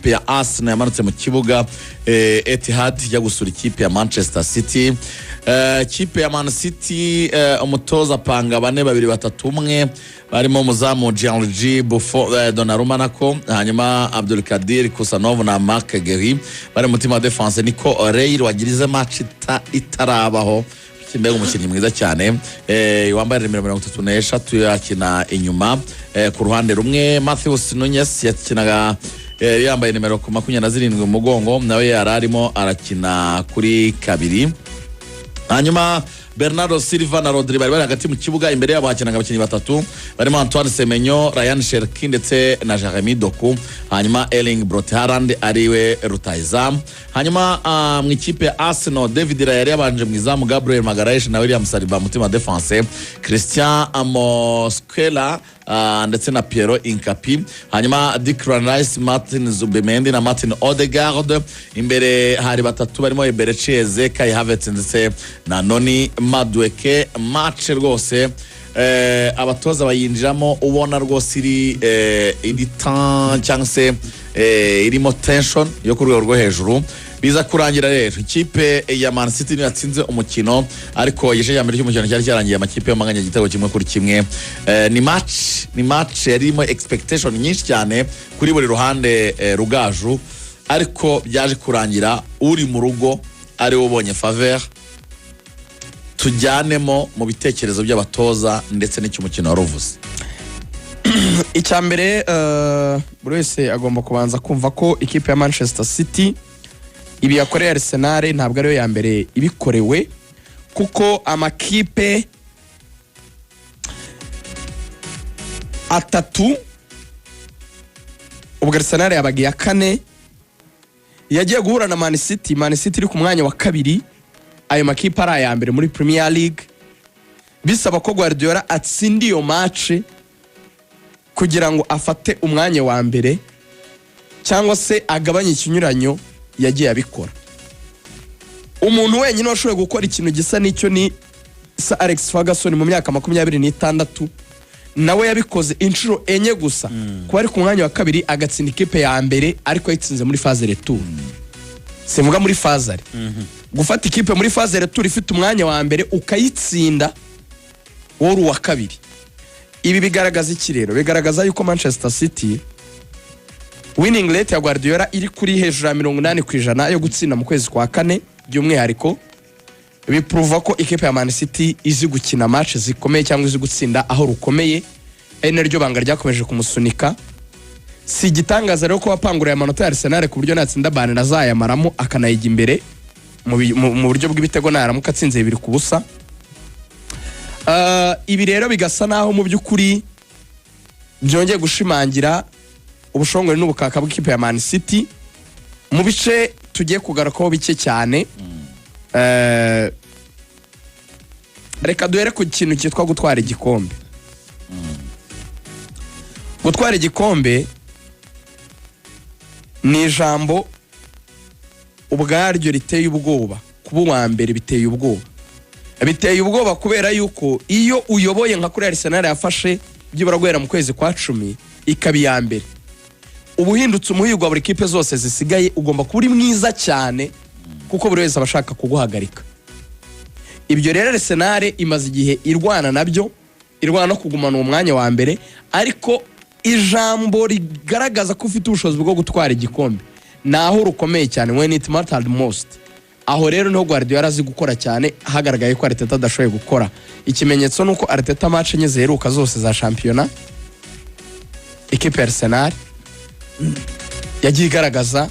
ikipe ya Arsenal yamanutse mu kibuga Etihad ya gusura ikipe ya Manchester City. Ikipe ya Man City umutoza panga 4-2-3-1 barimo muzamu Gianluigi Buffon, Donnarumma nako, hanyuma Abdul Kadir Kusanov na Marc Guéhi bari mu team ya defense. Niko Reir wagirize match itarabaho, kimbega umukinnyi mwiza cyane wambaye nimero 33 yakina inyuma. Ku ruhande rumwe Matheus Nunes yakinaga yambaye nimero 27 mu mugongo, nawe yararimo arakina kuri kabiri. Hanyuma Bernardo Silva na Rodri bari hagati mu kibuga, imbere yabo hakinaga abakinnyi batatu barimo Antoine Semenyo, Ryan Cherki ndetse na Jeremy Doku. Hanyuma Erling Brot Haaland ariwe rutahizamu. Hanyuma mu ikipe ya Arsenal David Raya yabanje mu izamu, Gabriel Magalhaes na William Saliba mu team defense, Christian Mosquera ndetse na Piero Incapi. Hanyuma Declan Rice, Martin Zubimendi na Martin Odegaard. Imbere hari batatu barimo Eberechi, Kai Havertz ndetse na Noni Madueke. Match rwose abatoza bayinjiramo ubona rwose iri temps cyangwa se irimo tension yo ku rwego rwo hejuru. Biza kurangira rero ikipe ya Man City yatsinze umukino, ariko yeshe ya mbere y'umukino cyari cyarangiye amakipe y'amanganya igitego kimwe kuri kimwe. Ni match yarimo expectation nyinshi cyane kuri buri ruhande Rugaju, ariko byaje kurangira uri mu rugo ari ubonye faveur. Tujyanemo mu bitekerezo by'abatoza ndetse n'icy'umukino waruvuze. Icyambere buri wese agomba kubanza kumva ko ikipe ya Manchester City ibi yakoreye Arsenal ntabwo ariyo ya mbere ibikorewe, kuko amakipe atatu ubwo Arsenal yabagiye kane yagiye guhura na Man City iri ku mwanya wa kabiri. Ayo makipe ari aya mbere muri Premier League, bisaba ko Guardiola atsinda iyo match kugira ngo afate umwanya wa mbere cyangwa se agabanye ikinyuranyo yagiye abikora. Umuntu wenyine washoboye gukora ikintu gisa n'icyo ni Sir Alex Ferguson mu myaka 26, nawe yabikoze inshuro enye gusa, kuba ari ku mwanya wa kabiri agatsinda ikipe ya mbere ariko yitsinze muri phase retour. Simuga muri phase ari gufata ikipe muri phase retour ifite umwanya wa mbere ukayitsinda woru wa kabiri. Ibi bigaragaza iki rero? Bigaragaza yuko Manchester City winning rate ya Guardiola iri kuri hejuru ya 80% yo gutsinda mu kwezi kwa kane by'umwihariko. Biprova ko ikipe ya Man City izi gukina match zikomeye cyangwa izi gutsinda aho rukomeye, eneryo banga ryakomeje kumusunika. Si gitangaza rero ko wapangura amanota ya Arsenal ku buryo natsinda bane nazayamaramo akanayiga imbere mu buryo bw'ibitego naramuka atsinze 2-0. Ibi rero bigasa naho mu by'ukuri byongeye gushimangira ubushongore n'ubukaka bw'ikipe ya Man City mu bice tugiye kugarukaho bike cyane. Reka duhere ku kintu cyitwa gutwara igikombe. Gutwara igikombe ni ijambo ubwaryo riteye ubwoba. Kuba uwa mbere biteye ubwoba. Biteye ubwoba kubera yuko iyo uyoboye nka kuri Arsenal yafashe byibura guhera mu kwezi kwa 10 ikabi ya mbere, ubuhindutse umuhirwa buri kipe zose zisigaye ugomba kuba uri mwiza cyane, kuko buri wese abashaka kuguhagarika. Ibyo rero Arsenal imaze igihe irwana nabyo, irwana no kugumana umwanya wa mbere, ariko ijambo rigaragaza ko ufite ubushobozi bwo gutwara igikombe naho rukomeye cyane, when it mattered most. Aho rero no Guardiola azi gukora cyane, hagaragaye ko Arteta adashoboye gukora. Ikimenyetso nuko Arteta match enye ziheruka zose za championnat ikipe Arsenal yagiye igaragaza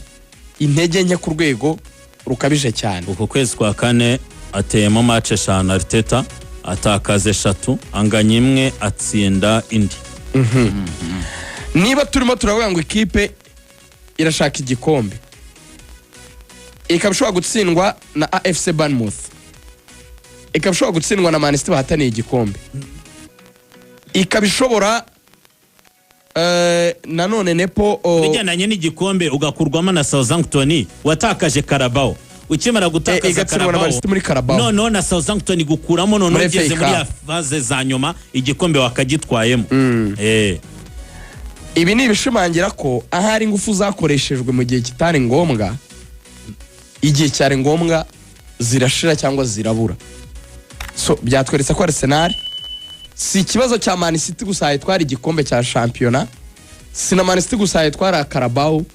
intege nke ku rwego rukabije cyane. Uko kwezi kwa kane ateyemo match 5 Arteta atakaze 3 anganya 1 atsinda indi. Niba turimo turavuga ngo ikipe irashaka igikombe, ikabishobora gutsindwa na AFC Bournemouth, ikabishobora gutsindwa na Man City bahataniye igikombe, ikabishobora nanone Nepo bijyananye n'igikombe ugakurwamo na Southampton watakaje Carabao, ukimara gutakaza Carabao no na Southampton gukuramo none ugeze muri phase za nyuma igikombe wakagitwayemo. ibi ni ibishimangira ko ahari ingufu zakoreshejwe mu gihe kitari ngombwa, igihe cyari ngombwa zirashira cyangwa zirabura. So byatweretse ko Arsenal si ikibazo cya Man City gusa yitwara igikombe cya shampiyona, si na Man City gusa yitwara Carabao,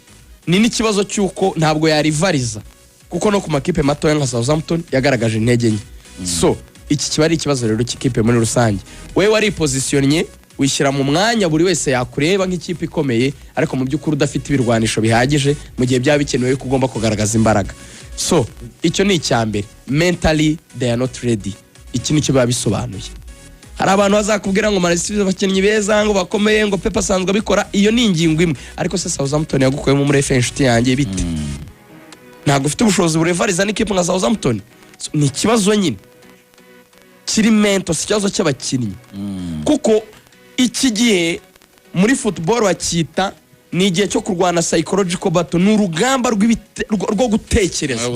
ni n'ikibazo cy'uko ntabwo yarivariza kuko no ku makipe mato nka Southampton yagaragaje intege nke. So iki kiba ari ikibazo rero cy'ikipe muri rusange. Wewe wari positionye wishyira mu mwanya buri wese yakureba nk'ikipe ikomeye, ariko mu by'ukuri udafite ibirwanisho bihagije mu gihe byaba bikenewe ko ugomba kugaragaza imbaraga. So icyo ni icyambere, mentally they are not ready. Iki nicyo babisobanuye. Hari abantu bazakubwira ngo Man City abakinnyi beza ngo bakomeye ngo Pepe asanzwe abikora, iyo ni ingingo imwe, ariko se Southampton yagukuyemo muri FA inshuti yanjye bite? Ntabwo ufite ubushobozi burevariza n'ikipe nka Southampton. So, ni ikibazo nyine kiri mento, si ikibazo cy'abakinnyi. Kuko iki gihe muri football bakita ni igihe cyo kurwana psychological battle, ni urugamba rwo gutekereza.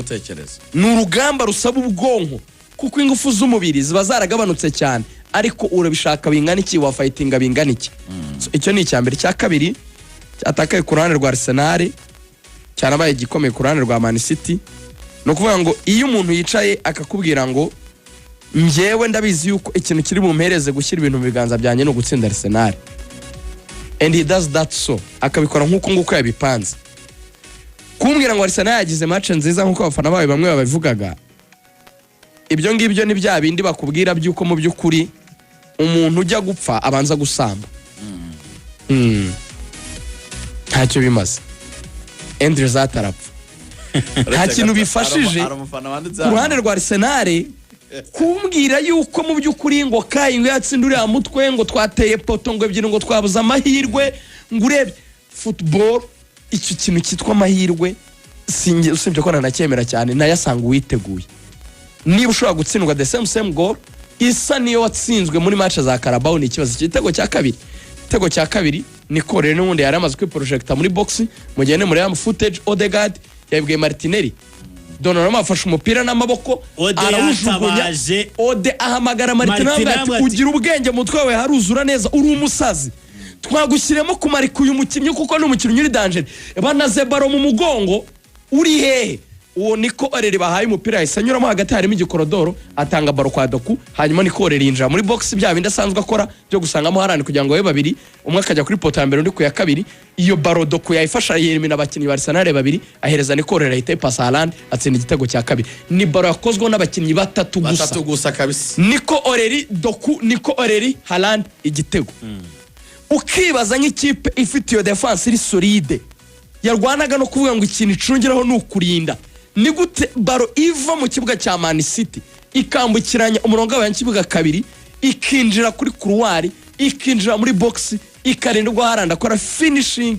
Ni urugamba rusaba ubwonko kuko ingufu z'umubiri ziba zaragabanutse cyane, ariko urabishaka bingana iki, wa fightinga bingana iki. So, icyo ni icyambere. Cya kabiri cyatakaye ku ruhande rwa Arsenal cyanabaye igikomeye ku ruhande rwa Man City, no kuvuga ngo iyo umuntu yicaye akakubwira ngo njyewe ndabizi yuko ikintu kiri bumpereze gushyira ibintu mu biganza byanjye no gutsinda Arsenal, and he does that, so akabikora nk'uko yabipanze, kumbwira ngo Arsenal yagize match nziza nk'uko abafana bawe bamwe babivugaga, ibyo ngibyo ni bya bindi bakubwira by'uko mu by'ukuri umuntu ujya gupfa abanza gusamba. Ntacyo bimaze, end result arapfa. Nta kintu bifashije ku ruhande rwa Arsenal kumbwira yuko mu by'ukuri ngo Kayi ngo yatsinduriye mutwe ngo twateye poto ngo ebyiri ngo twabuza amahirwe, ngo urebye football icyo kintu cyitwa amahirwe usibye ko nanacyemera cyane, nayasanga uwiteguye. Niba ushobora gutsindwa the same goal isa niyo watsinzwe muri match za Carabao, ni ikibazo. Igitego cya kabiri, igitego cya kabiri ni Kuri n'ubundi yari amaze kwiprojecta muri box, mu gihe ne muri footage Odegaard yabwiye Martinelli Donnarumma afashe umupira n'amaboko arawujugunya, Ode ahamagara Martinelli ati ugira ubwenge mutwe wawe haruzura neza, uri umusazi, twagushyiremo kumarika uyu mukinnyi kuko ni umukinnyi uri danger, banaze baro mu mugongo, uri hehe? Uwo niko Oreri bahaye umupira yahise anyuramo hagati, harimo igikorodoro, atanga baro kwa Doku, hanyuma niko Oreri yinjira muri box, bya bindi asanzwe akora byo gusangamo harani kugira ngo babe babiri, umwe akajya kuri poto ya mbere undi ku ya kabiri. Iyo baro Doku yayifasha yerimina abakinnyi ba Arsenal babiri, ahereza niko Oreri ahita pasa Haaland atsinda igitego cya kabiri. Ni baro yakozwe n'abakinnyi batatu gusa kabisa, niko Oreri Doku, niko Oreri Haaland igitego. Ukibaza nk'ikipe ifite iyo defense iri solide yarwanaga no kuvuga ngo ikintu icungiraho n'ukurinda, ni gute baro iva mu kibuga cya Man City ikambukiranya umurongo w'abanyakibuga kabiri ikinjira kuri couloir, ikinjira muri box, ikarindwa Haaland akora finishing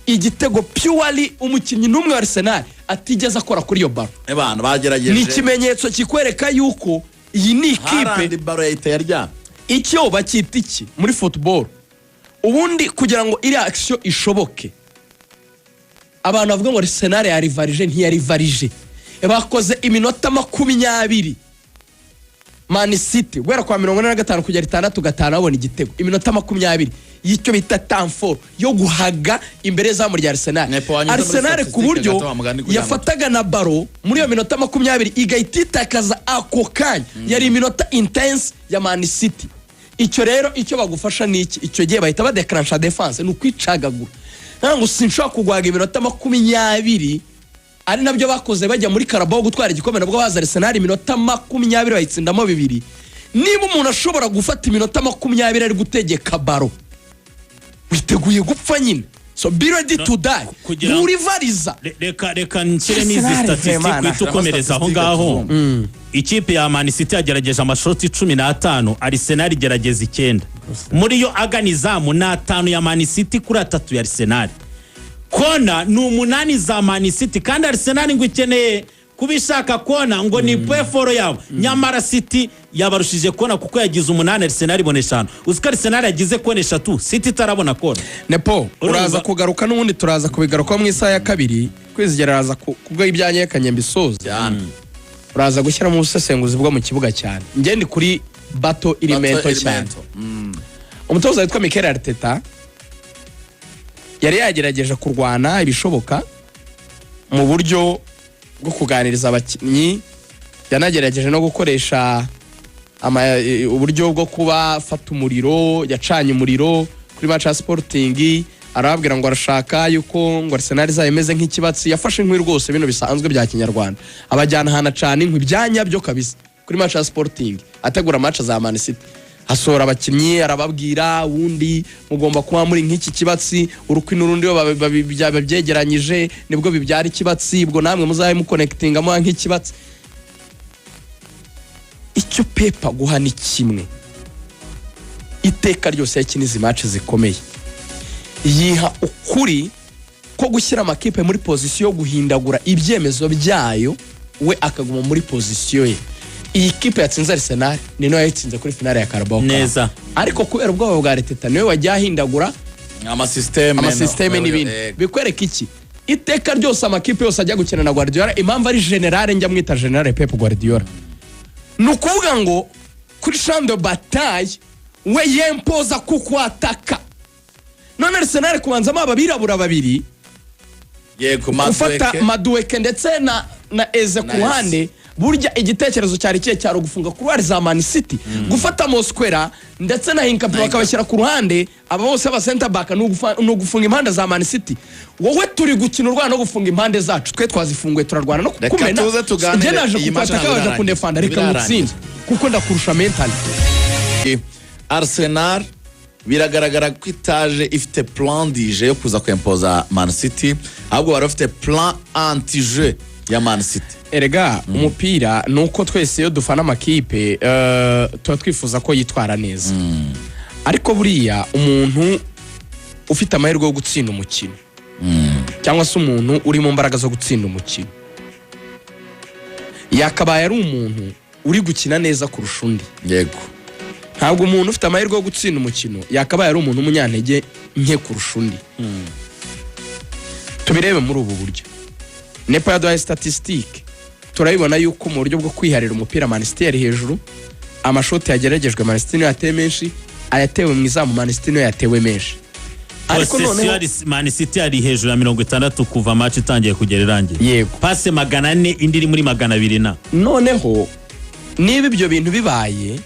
igitego purely umukinnyi n'umwe wa Arsenal atigeze akora kuri iyo baro. Abantu bagerageje, ni ikimenyetso kikwereka yuko iyi ni ikipe baro yahita yarya. Icyo bakita iki muri football ubundi kugira ngo iri action ishoboke, abantu bavuga ngo Arsenal yarivarije, ntiyarivarije. Bakoze iminota 20 Man City guhera kwa 45 kugera 6 abona igitego, iminota 20 y'icyo bita time yo guhaga imbere za muri Arsenal. Arsenal ku buryo yafataga na baro muri iyo minota 20 igahititakaza ako kanya, yari iminota intense ya Man City. Icyo rero icyo bagufasha ni iki, icyo gihe bahita badeclencha defense, ni ukwicagagura. Ntango sinshaka kugwaga iminota 20, ari nabyo bakoze bajya muri Carabao gutwara igikombe, nabwo baza Arsenal iminota 20 bayitsindamo 2. Niba umuntu ashobora gufata iminota 20 ari gutegeka baro, witeguye gupfa nyine. So be ready to die. Urivariza. Reka nshyire n'izi statistics itukomereza aho ngaho. Ikipe ya Man City yagerageje amashoti 15, Arsenal igerageza 9. Muri yo aganizamu na 5 ya Man City kuri 3 ya Arsenal. Kona ni 8 za Man City, kandi Arsenal ngo ikeneye kubishaka kona ngo ni peforo yabo. Nyamara City yabarushije kona kuko yagize 8, Arsenal ibone 5. Uzika Arsenal yagize kona 3, City tarabona kona. Nepo uraza kugaruka n'ubundi turaza kubigaruka mu isaha ya kabiri, kwizigeraza kubwo ibyanye kanyembisoza cyane. Uraza gushyira mu busesenguzi bwo mu kibuga cyane. Nge ndi kuri bato irimento cyane. Umutoza witwa Mikel Arteta yari yagerageje kurwana ibishoboka mu buryo bwo kuganiriza abakinnyi, yanagerageje no gukoresha uburyo bwo kuba fata umuriro, yacanye umuriro kuri match ya Sporting, arababwira ngo arashaka yuko ngo Arsenal izayemeze nk'ikibatsi, yafashe inkwi rwose bino bisanzwe bya kinyarwanda, abajyana hana cyane inkwi byanya byo kabisa kuri match ya Sporting, ategura match za Man City, asora abakinnyi arababwira wundi mugomba kuba muri nk'iki kibatsi, urukwi n'urundi babyegeranyije nibwo bibyara ikibatsi, ubwo namwe muzaye mu connectingamo nk'ikibatsi. Icyo Pepa guha ni kimwe, iteka ryose yakinize match zikomeye, yiha ukuri ko gushyira amakipe muri position yo guhindagura ibyemezo byayo, we akaguma muri position ye. Iyi kipe yatsinze Arsenal ni nayo yatsinze kuri finale ya Carabao neza, ariko kubera ubwoba bwa Arteta niwe wajya ahindagura amasysteme n'ibindi. Bikwereka iki? Iteka ryose amakipe yose ajya gukina na Guardiola, impamvu ari generale, njya mwita generale Pep Guardiola, nukuvuga ngo kuri champ de bataille we yempoza kukwataka. None Arsenal kubanzamo ababirabura babiri, yego ufata Madueke ndetse na ESE ku ruhande, burya igitekerezo cyari kiye cyaro gufunga kuruhare za Man City, gufata Mosquera ndetse na Hinkapi bakabashyira ku ruhande, aba bose aba center back no gufunga impande za Man City. Wowe turi gukina urwana no gufunga impande zacu, twe twazifunguye turarwana no kumena. Je naje kukwataka waje kundefanda, reka mutsinze kuko ndakurusha mentally. Arsenal biragaragara ko itaje ifite plan dije yo kuza kwempoza Man City, ahubwo bari bafite plan anti-jeu ya Man City. Erega umupira nuko twese yo dufana amakipe tuba twifuza ko yitwara neza, ariko buriya umuntu ufite amahirwe yo gutsinda umukino cyangwa se umuntu uri mu mbaraga zo gutsinda umukino, yakabaye ari umuntu uri gukina neza kurusha undi. Yego, ntabwo umuntu ufite amahirwe yo gutsinda umukino yakabaye ari umuntu umunyantege nke kurusha undi. Tubirebe muri ubu buryo. Nepa yaduhaye statistique, turabibona yuko mu buryo bwo kwiharira umupira Man City yari hejuru, amashoti yageragejwe Man City yateye menshi, ayatewe mu izamu Man City yatewe menshi. Ariko noneho Man City yari hejuru ya 60 kuva match itangiye kugera irangiye. Yego, passe 400 indi iri muri 200 na. Noneho niba ibyo bintu bibaye,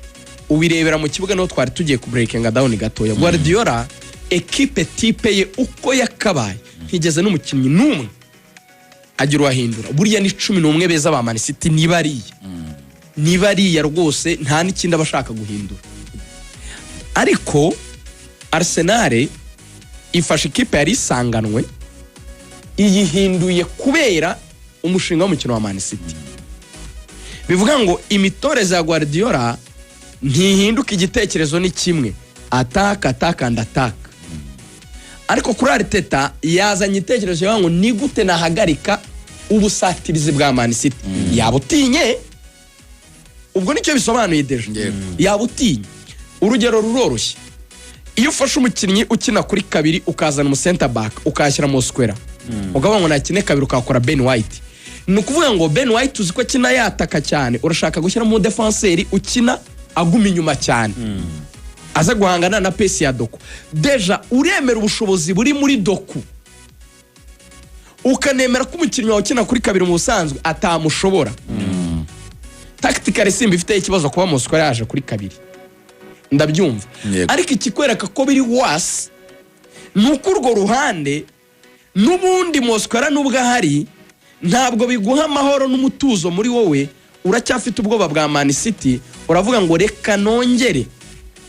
ubirebera mu kibuga no twari tugiye ku breaking down gatoya. Guardiola equipe type ye uko yakabaye, ntigeze n'umukinnyi numwe agira wahindura. Buriya ni 11 beza ba Man City nibariya rwose, nta n'ikindi abashaka guhindura. Ariko Arsenal ifashe ikipe yari isanganwe, iyihinduye kubera umushinga w'umukino wa Man City. Bivuga ngo imitoreze ya Guardiola ntihinduka, igitekerezo ni kimwe, ataka ndataka. Ariko kuri Arteta yazanye igitekerezo yavuga ngo ni gute nahagarika ubusatirizi bwa Man City. Yabutinye, ubwo nicyo bisobanuye deje. Yabutinye. Urugero ruroroshye, iyo ufashe umukinnyi ukina kuri kabiri ukazana mu center back ukashyira mu square, ugavuga ngo nakine kabiri ukakora Ben White, nukuvuga ngo Ben White uziko kina yataka cyane, urashaka gushyira mu defenseur ukina aguma inyuma cyane, aza guhangana na pesi ya Doku. Deja uremera ubushobozi buri muri Doku, ukanemera ko umukinnyi wawe ukina kuri kabiri mu busanzwe atamushobora. Tactically simba ifite ikibazo kuba mu square yaje kuri kabiri, ndabyumva. Ariko ikikwereka ko biri wasi nuko urwo ruhande n'ubundi Mosquera nubwo ahari ntabwo biguha amahoro n'umutuzo muri wowe, uracyafite ubwoba bwa Man City. Uravuga ngo reka nongere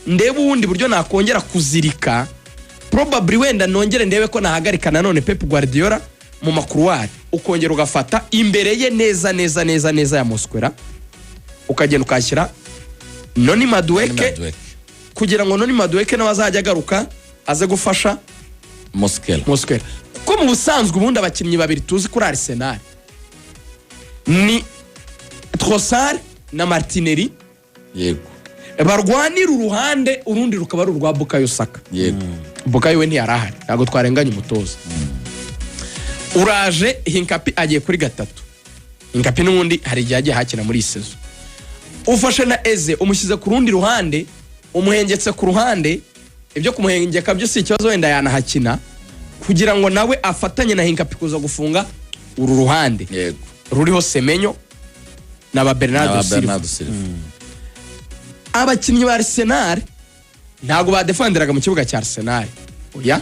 ndebe ubundi buryo nakongera kuzirika, probably wenda nongere ndebe ko nahagarika nanone Pep Guardiola mu makuruwari, ukongera ugafata imbere ye neza ya Mosquera, ukagenda ukashyira Noni Madueke kugira ngo Noni Madueke nawe azajya agaruka aze gufasha Mosquera. Kuko mu busanzwe ubundi abakinnyi babiri tuzi kuri Arsenal ni Trossard na Martinelli. Yego, barwanira uruhande, urundi rukaba ari urwa Bukayo Saka. Yego, Bukayo we ntiyarahari, ntabwo twarenganya umutoza. Uraje Hinkapi agiye kuri gatatu, Hinkapi n'ubundi hari igihe agiye hakina muri sezo. Ufashe na ESE umushyize ku rundi ruhande, umuhengetse ku ruhande, ibyo kumuhengeka byo si ikibazo, wenda yanahakina kugira ngo nawe afatanye na Hinkapi kuza gufunga uru ruhande yego ruriho Semenyo na Bernardo Silva. Abakinnyi ba Arsenal ntago badefenderaga mu kibuga cya Arsenal, oya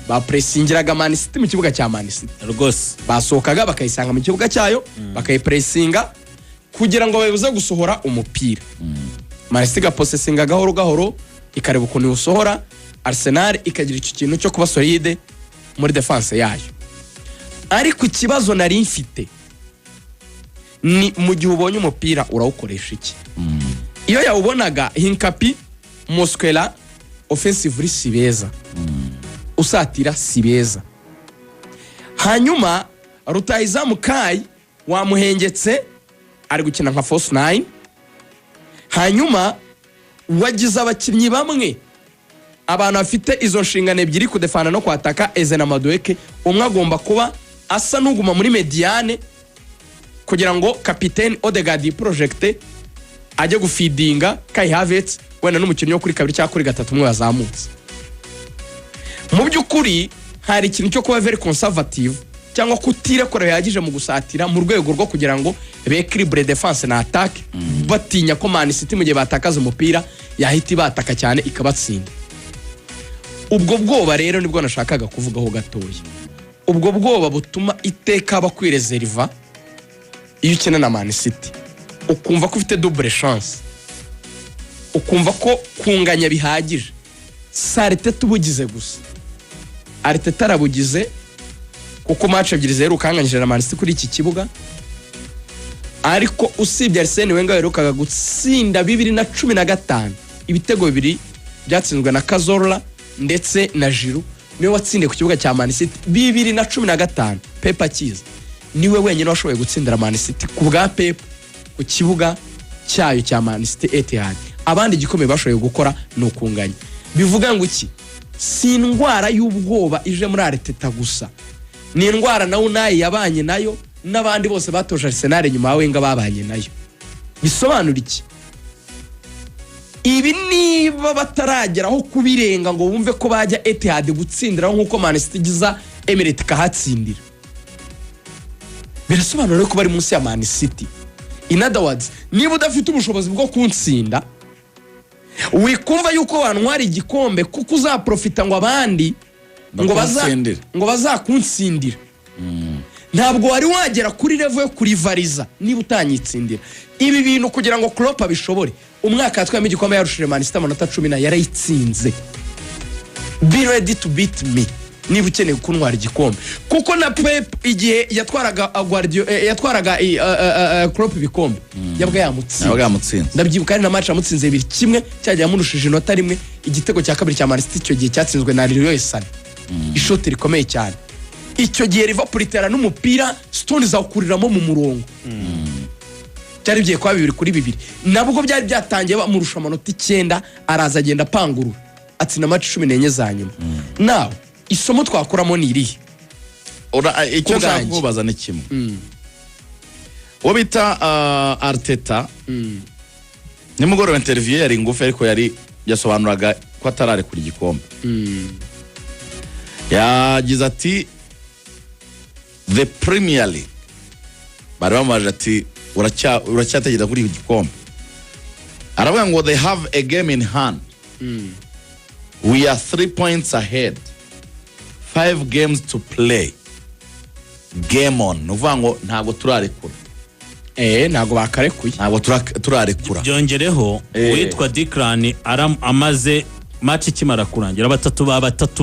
ba pressingiraga Man City mu kibuga cya Man City rwose, basohokaga bakayisanga mu kibuga cyayo bakayipressinga kugira ngo babuze gusohora umupira. Man City gapossessinga gahoro gahoro ikareba ukuntu usohora, Arsenal ikagira icyo kintu cyo kuba solide muri defense yayo. Ariko ikibazo nari mfite ni mu gihe ubonye umupira urawukoresha iki? Iyo yawubonaga Hinkapi Mosquera offensively si beza, usatira si beza, hanyuma rutahizamu Kai wamuhengetse ari gukina nka false 9, hanyuma wagize abakinnyi bamwe abantu bafite izo nshingano ebyiri kudefana no kwataka. Eze na Madueke umwe agomba kuba asa n'uguma muri mediane kugira ngo kapiteni Odegaard project ajye gufidinga Kai Havertz wenda n'umukinnyi wo kuri kabiri cyangwa kuri gatatu umwe yazamutse. Mu by'ukuri hari ikintu cyo kuba very conservative cyangwa kutirekora yagije mu gusatira mu rwego rwo kugira ngo bequilibre defense na attaque, batinya ko Man City mu gihe batakaza umupira yahita bataka cyane ikabatsinda. Ubwo bwoba rero nibwo nashakaga kuvugaho gatoya. Ubwo bwoba butuma iteka bakwireserva iyo ukina na Man City, ukumva ko ufite double chance, ukumva ko kunganya bihagije. Arteta ubugize gusa, Arteta arabugize kuko match ebyiri zerukanganyije na Man City kuri iki kibuga. Ariko usibye Arsene Wenger yerukaga gutsinda 2015 ibitego bibiri byatsinzwe na Cazorla ndetse na Giroud, niwe watsindiye ku kibuga cya Man City 2015. Pep akiza niwe wenyine washoboye gutsindira Man City ku bwa Pep ku kibuga cyayo cya Man City Etihad. Abandi gikomeye bashoboye gukora no kunganya. Bivuga ngo iki? Si indwara y'ubwoba ije muri Arteta gusa, ni indwara nawe nayi yabanye nayo n'abandi bose batoje Arsenal nyuma yawe nga babanye nayo. Bisobanura iki? Ibi niba batarageraho kubirenga ngo bumve ko bajya Etihad gutsindira nkuko Man City giza Emirates kahatsindira, birasobanura ko bari munsi ya Man City. In other words, niba udafite ubushobozi bwo kuntsinda, wikumva yuko wantwara igikombe kuko uzaprofita ngo abandi ngo bazakunsindira. Ntabwo wari wagera kuri level yo kurivariza niba utanyitsindira. Ibi bintu kugira ngo Klopp abishobore, umwaka yatwayemo igikombe yarushije Man City amanota 10 yarayitsinze. Be ready to beat me niba ukeneye kuntwara igikombe, kuko na Pep igihe yatwaraga yatwaraga Klopp ibikombe yabwa yamutsinze. Ndabyibuka ari na match yamutsinze 2-1 cyajya yamurushije inota rimwe. Igitego cya kabiri cya Man City cyo gihe cyatsinzwe na Leroy Sané, ishoti rikomeye cyane. Icyo gihe Liverpool itera n'umupira Stone zawukuriramo mu murongo, cyari bigiye kwa 2-2. Nabwo byari byatangiye bamurusha amanota 9, araza agenda panguru atsinda match 14 za nyuma. Now isomo twakuramo ni irihe? Icyo nshaka kubaza ni kimwe. Uwo bita Arteta nimugoroba interview yari ngufi ariko yari yasobanuraga ko atarare kuri igikombe. Yagize ati the Premier League bari bamaje ati uracyategera kuri igikombe. Aravuga ngo they have a game in hand. We are 3 points ahead, 5 games to play, game on. Nuvuga ngo ntabwo turarekura. Ntabwo bakarekuye, ntabwo turarekura. Byongereho witwa Declan amaze match ikimara kurangira batatu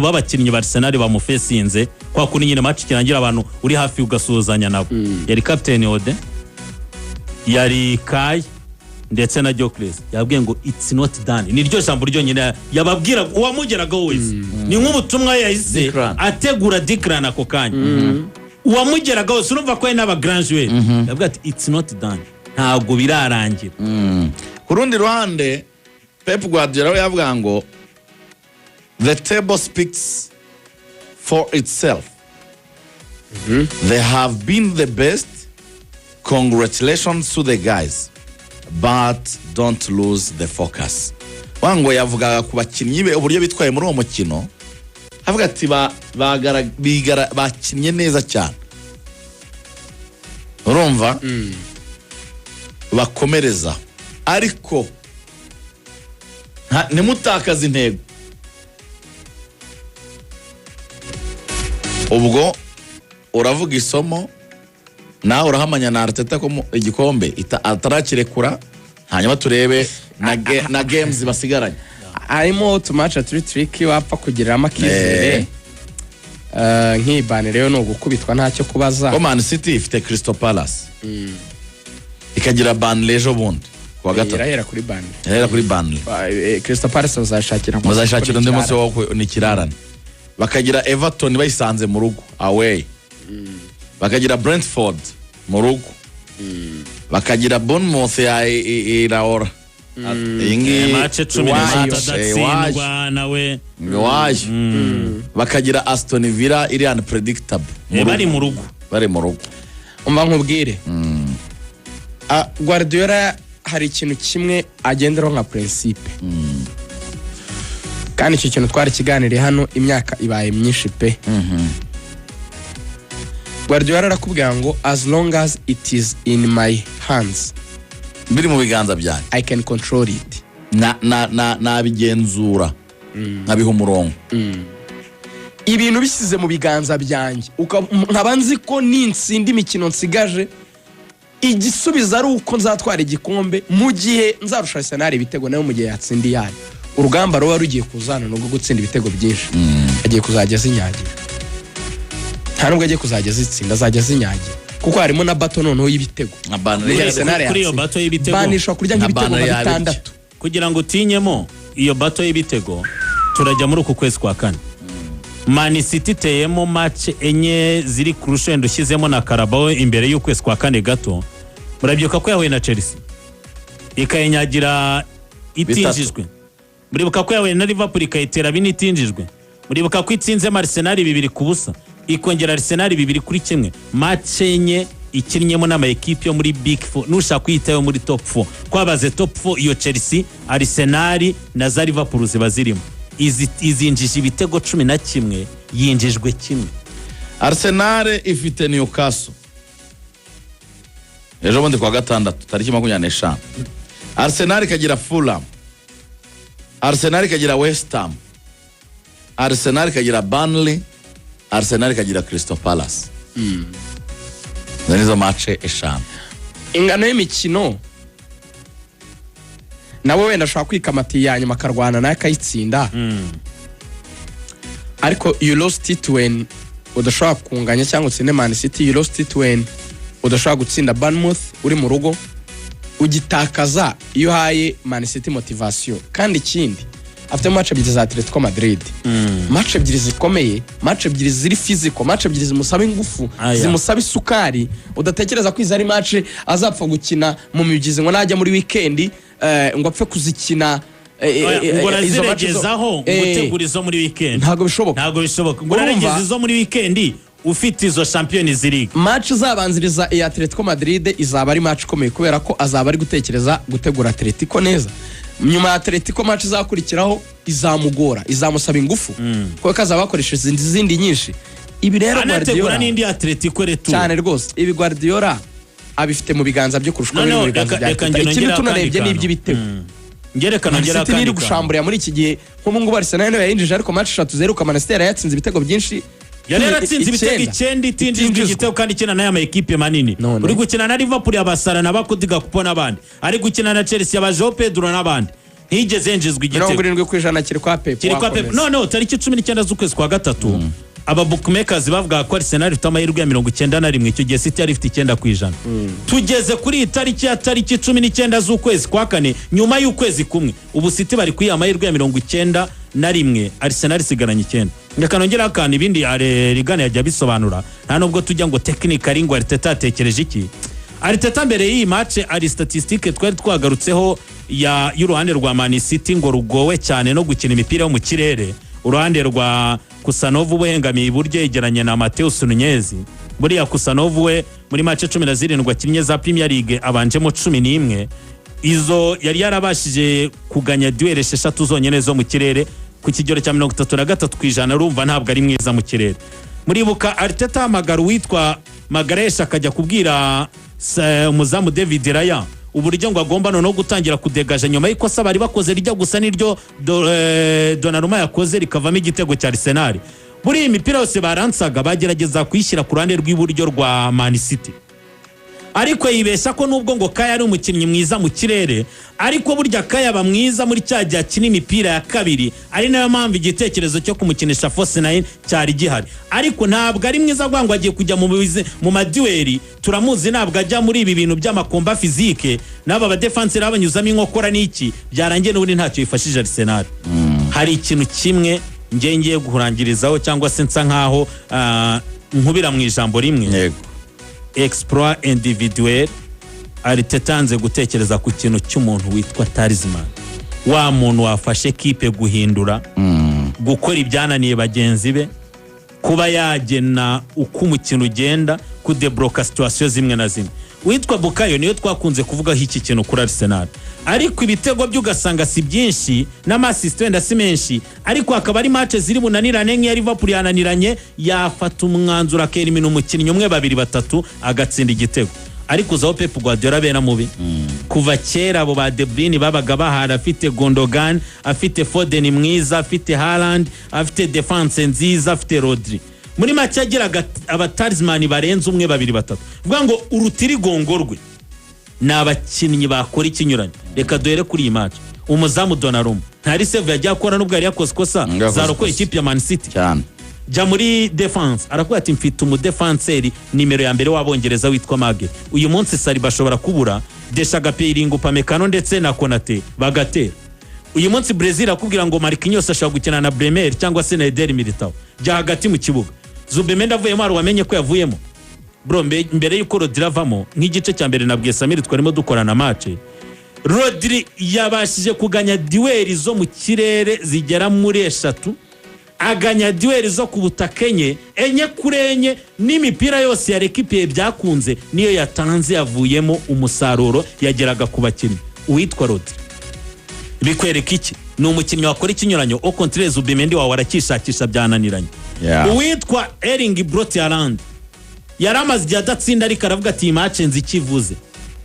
babakinnyi ba Arsenal bamufesinze kwa kuri nyine match kirangira abantu uri hafi ugasuzanya nabo. Yari captain Ode, yari Kai ndetse na Jokles. Yabwiye ngo it's not done. Ni ryo jambo ryo nyine yababwira uwamugeraga wese. Ni nk'ubutumwa yahise ategura Declan ako kanya. Uwamugeraga wese urumva ko n'aba grand joueur. Yabwiye ati it's not done, ntabwo birarangira. Ku rundi ruhande Pep Guardiola yavuga ngo the table speaks for itself. They have been the best. Congratulations to the guys, but don't lose the focus. Wango yavuga ku bakinnyi be uburyo bitwaye muri uwo mukino, avuga ati bakinnye neza cyane urumva bakomereza ariko nimutakaza intego ubwo uravuga isomo nawe urahamanya na Arteta ko igikombe atarakirekura hanyuma turebe na games basigaranye harimo tumaca turi tricky wapfa kugiriramo akizere nk'ibane rero no gukubitwa ntacyo kubaza Man City ifite Crystal Palace ikagira Burnley ejo bundi kuwa gatatu irahera kuri Burnley Crystal Palace bazashakira undi munsi wo ni kirarane bakagira Everton bayisanze mu rugo away bakagira Brentford mu rugo bakagira Bournemouth ya Iraora match 10 nawe waje bakagira Aston Villa iri unpredictable bari mu rugo umva nkubwire Guardiola hari ikintu kimwe agenderaho nka principe kandi icyo kintu twari kiganiriye hano imyaka ibaye myinshi pe Guardiola arakubwira ngo as long as it is in my hands biri mu biganza byanjye I can control it nabigenzura nkabiha umurongo ibintu bisize mu biganza byanjye nkaba nzi ko ninsinda imikino nsigaje igisubizo ari uko nzatwara igikombe mu gihe nzarusha Arsenal ibitego nayo mu gihe yatsindiye yayo urugamba ruba rugiye kuzana no gutsinda ibitego byinshi agiye kuzajya zinyagira nta nubwo agiye kuzajya zitsinda azajya zinyagira kuko harimo na bato noneho y'ibitego kuri iyo bato y'ibitego banishwa kurya nk'ibitego bitandatu kugira ngo utinyemo iyo bato y'ibitego turajya muri uku kwezi kwa kane Man City teyemo match enye ziri ku rushendo ushyizemo na Carabao imbere y'ukwezi kwa kane gato murabyuka ko yahuye na Chelsea ikayinyagira itinjijwe muribuka ko yahuye na Liverpool ikayitera binitinjijwe muribuka ko itsinze Arsenal 2-0 ikongera Arsenal 2-1 match enye ikinyemo n'ama equipe yo muri Big 4 nushaka kwitayo muri top 4 kwabaze top 4 iyo Chelsea Arsenal na za Liverpool zibazirimo izinjije ibitego 11 yinjijwe kimwe Arsenal ifite Newcastle ejo bundi kwa gatandatu tariki 25 Arsenal ikagira Fulham Arsenal ikagira West Ham Arsenal ikagira Burnley Arsenal ikagira Crystal Palace nizo match eshanu ingano y'imikino nawe wenda ashaka kwikamati ya nyuma akarwana naye akayitsinda ariko you lost it when udashaka kunganya cyangwa utsinde Man City you lost it when udashaka gutsinda Bournemouth uri mu rugo ugitakaza iyo haye Man City motivation kandi ikindi afite match ebyiri za Atletico Madrid match ebyiri zikomeye match ebyiri ziri physical match ebyiri zimusaba ingufu zimusaba isukari udatekereza ko izari match azapfa gukina mu migize ngo najya muri weekend ngo apfe kuzikina ngo raziregezaho gutegurizo muri weekend ntago bishoboka ngo raregezizo muri weekend ufite izo Champions League match zabanziriza ya Atletico Madrid izaba ari match ikomeye kubera ko azaba ari gutekereza gutegura Atletico neza nyuma ya Atletico match izakurikiraho izamugora izamusaba ingufu kuko kazaba bakoresheje izindi nyinshi ibi rero Guardiola n'indi Atletico retu cyane rwose ibi Guardiola abifite mu biganza byo kurushwa mu biganza bya ikintu tunarebye n'iby'ibitego ngerekana ngera kandi ni gushambura muri iki gihe nk'ubu ngubu Arsenal nayo yayinjije ariko match 3-0 Manchester yatsinze ibitego byinshi yaratsinze ibitego 9 itinjijwe igitego kandi kina nayo ama equipe manini uri gukina na Liverpool yabasara nabakudiga kupona abandi ari gukina na Chelsea yabajo Pedro n'abandi ntigeze yenjizwa igitego 70% kiri kwa Pep no tariki 19 z'ukwezi kwa gatatu aba bookmakers bavuga ko Arsenal ifite amahirwe ya 91 icyo gihe City yari ifite 9%. Tugeze kuri tariki 19 z'ukwezi kwa kane nyuma y'ukwezi kumwe ubu City bari kuri amahirwe ya 91 Arsenal sigaranye 9. Ndeka nongera akana ibindi Reagan yajya bisobanura nta nubwo tujya ngo technically ngo Arteta atekereje iki. Arteta mbere y'iyi match ari statistique twari twagarutseho ya y'uruhande rwa Man City ngo rugowe cyane no gukina imipira yo mu kirere. Uruhande rwa Kusanovu ubengamiye iburyo yegeranye na Mateus Nunez. Buriya Kusanovu we muri match 17 akinnye za Premier League abanjemo 11 izo yari yarabashije kuganya duel 6 zonyene zo mu kirere ku kigero cya 33% urumva ntabwo ari mwiza mu kirere. Muribuka Arteta hamagara witwa Magaresha akajya kubwira umuzamu David Raya uburyo ngo agomba no gutangira kudegaje nyuma y'ikosa bari bakoze rijya gusa n'iryo Donnarumma yakoze rikavamo igitego cya Arsenal. Buri imipira yose baransaga bagerageza kuyishyira ku ruhande rw'iburyo rwa Man City, ariko yibesha ko nubwo ngo Kaya ari umukinnyi mwiza mu kirere, ariko burya Kaya aba mwiza muri cya gihe akina imipira ya kabiri, ari nayo mpamvu igitekerezo cyo kumukinisha force 9 cyari gihari. Ariko ntabwo ari mwiza ngo agiye kujya mu madueli, turamuzi ntabwo ajya muri ibi bintu by'amakomba physique, n'aba ba defense abanyuzamo inkokora n'iki byarangiye n'ubundi ntacyo bifashije Arsenal. Hari ikintu kimwe ngiye guhurangirizaho cyangwa se nsa nkaho nkubira mu ijambo rimwe, exploit individuel. Arteta anze gutekereza ku kintu cy'umuntu witwa talisman, wa muntu wafashe kipe guhindura, gukora ibyananiye bagenzi be, kuba yagena uko umukino ugenda, kudebloka situation zimwe na zimwe. Witwa Bukayo niyo twakunze kuvugaho iki kintu kuri Arsenal, ariko ibitego by'ugasanga si byinshi n'amasist wenda si menshi, ariko akaba ari match ziri bunanirane nk'iya Liverpool yananiranye, yafata umwanzuro akerimina umukinnyi umwe babiri batatu agatsinda igitego. Ariko uzaho Pep Guardiola bena mubi kuva kera abo ba De Bruyne babaga bahara, afite Gundogan, afite Foden mwiza, afite Haaland, afite defense nziza, afite Rodri. Muri match yagiraga abatalisman barenze umwe babiri batatu, vuga ngo urutirigongorwe n'abakinnyi bakora ikinyuranye. Reka duhere kuri iyi match, umuzamu Donnarumma ntari save yajya akora nubwo yari yakoze kosa zarokoye ikipe ya Man City cyane. Ja muri defense arakuye ati mfite umudefenseri nimero ya mbere w'abongereza witwa Mage. Uyu munsi Saliba ashobora kubura, Deshaga Peiringo Pamecano ndetse na Konate bagatera. Uyu munsi Brazil akubwira ngo Marquinhos ashobora gukina na Bremer cyangwa se na Eder Militao, jya hagati mu kibuga. Zubimendi avuyemo ari wamenye ko yavuyemo bro, mbere yuko Rodri avamo nk'igice cya mbere nabwiye Samir twarimo dukorana match, Rodri yabashije kuganya dueli zo mu kirere zigera muri 3, aganya dueli zo ku butaka enye kurenye, n'imipira yose ya equipe byakunze niyo yatanze yavuyemo umusaruro yageraga ku bakinnyi. Uwitwa Rodri bikwereka iki? Ni umukinnyi wakora ikinyuranyo au contraire Zubimendi wawe arakishakisha byananiranye. Uwitwa Erling Brot Haaland yaramaze igihe adatsinda, ariko aravuga ati match nzikivuze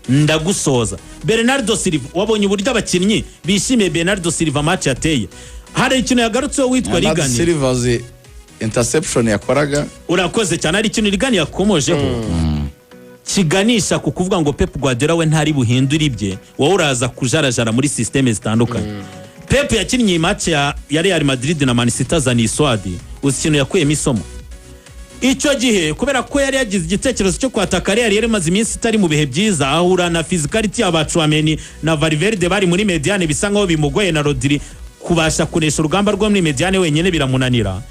ndagusoza. Bernardo Silva wabonye uburyo abakinnyi bishimiye Bernardo Silva match yateye. Hari ikintu yagarutseho witwa Reagan, Silva's interception yakoraga, urakoze cyane. Hari ikintu Reagan yakomojeho kiganisha ku kuvuga ngo Pep Guardiola we ntari buhindura ibye, wowe uraza kujarajara muri systeme zitandukanye. Pep yakinnye match ya Real Madrid na Man City azani Swadi, uzi ikintu yakuyemo isomo icyo gihe, kubera ko yari yagize igitekerezo cyo kwataka Real yari maze iminsi itari mu bihe byiza, ahura na physicality y'abacuameni na Valverde bari muri mediane, bisa nkaho bimugoye na Rodri kubasha kunesha urugamba rwo muri mediane wenyine biramunanira.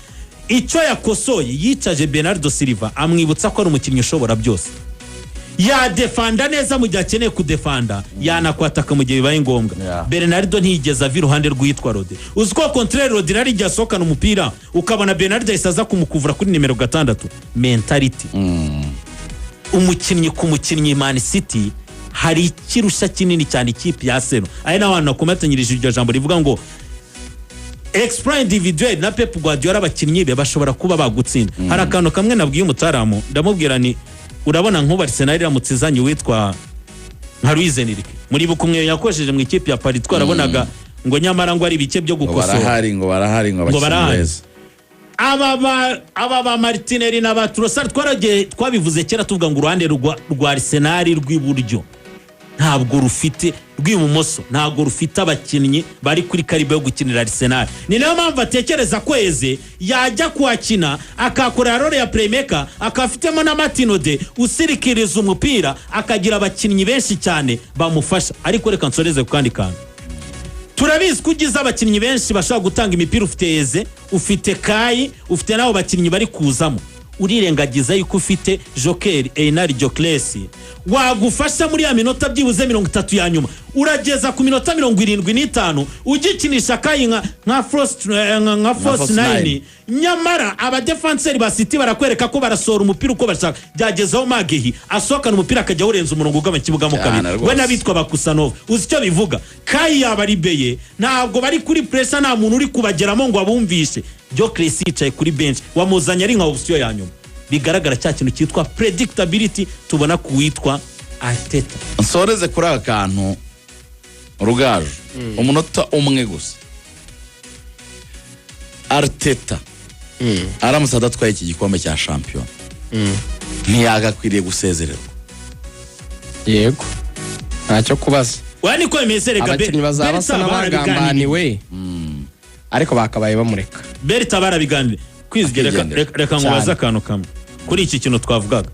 Icyo yakosoye yicaje Bernardo Silva amwibutsa ko ari umukinnyi ushobora byose, ya defanda neza mu gihe akeneye kudefanda, yanakwataka mu gihe bibaye ngombwa. Bernardo ntiyigeze ava iruhande rwitwa Rodri. Uzi ko contraire Rodri ari igihe asohokana umupira ukabona Bernardo isaza kumukuvura kuri nimero 6. Mentality umukinnyi ku mukinnyi Man City hari ikirusha kinini cyane ikipe ya Arsenal. Ari n'abantu nakomatanyirije iryo jambo rivuga ngo exploit individuel na Pep Guardiola abakinnyi be bashobora kuba bagutsinda. Hari akantu kamwe nabwiye umutaramu, ndamubwira ni urabona nk'ubu Arsenal iramutse izanye witwa nka Luis Enrique, muri bukumwe yakoresheje mu ikipe ya Paris, twarabonaga ngo nyamara ngo ari bike byo gukosora, ngo barahari aba ba Martinelli na ba Trossard twabivuze kera tuvuga ngo uruhande rwa Arsenal rw'iburyo ntabwo rufite, rw'ibumoso ntabwo rufite abakinnyi bari kuri karibe yo gukinira Arsenal. Ni nayo mpamvu atekereza ko Eze yajya kuhakina akakora role ya playmaker, akafitemo na Martinode usirikiriza umupira, akagira abakinnyi benshi cyane bamufasha. Ariko reka nsoreze ku kandi kantu, turabizi kugize abakinnyi benshi bashaka gutanga imipira. Ufite Eze, ufite Kai, ufite nabo bakinnyi bari kuzamo, urirengagiza yuko ufite Joker Einar Jokles wagufasha muri ya minota byibuze 30 ya nyuma urageza ku minota 75 ugikinisha kayi nka Frost 9 nyamara aba defenseur ba City barakwereka ko barasora umupira uko bashaka byagezaho Magehi asokana umupira akajya urenza umurongo ugamakibuga mu kabiri we nabitwa bakusanova uzi cyo bivuga kayi yabaribeye ntabwo bari kuri pressure nta muntu uri kubageramo ngo abumvishe byo Chris yicaye kuri bench wamuzanya ari nka option ya nyuma bigaragara cya kintu cyitwa predictability tubona kuwitwa Arteta. Nsoreze kuri aka kantu Rugaju umunota umwe gusa Arteta aramutse adatwaye iki gikombe cya champion ntiyagakwiriye gusezererwa. Yego ntacyo kubaza wani ko emezere gabe abakinnyi bazaba basa n'abagambaniwe ariko bakabaye bamureka Berta barabiganire kwizgereka reka nkubaza akantu kamwe kuri iki kintu twavugaga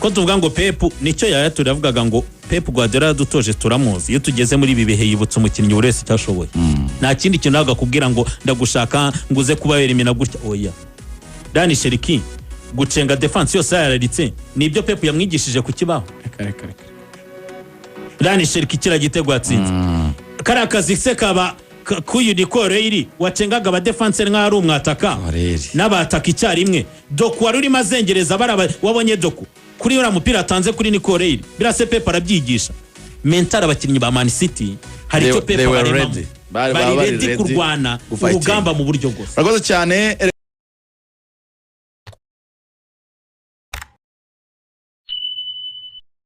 ko tuvuga ngo Pep nicyo yayatura yavugaga ngo Pep Guardiola yadutoje turamuzi iyo tugeze muri ibi bihe yibutsa umukinnyi wese cyashoboye nta kindi kintu agakubwira ngo ndagushaka nguze kuba yerimina gutya oya Dani Sheriki gucenga defense yose yararitse nibyo Pep yamwigishije ku kibaho reka Dani Sheriki kiragitego atsinze karakazi se kaba kuyu nikore iri wacengaga aba defenseur nka ari umwataka n'abataka icyarimwe doku wari urimo azengereza baraba wabonye doku kuri ura mupira atanze kuri nikore iri birase Pep arabyigisha mental abakinnyi ba Man City hari cyo Pep bari ready kurwana urugamba mu buryo bwose. Urakoze cyane.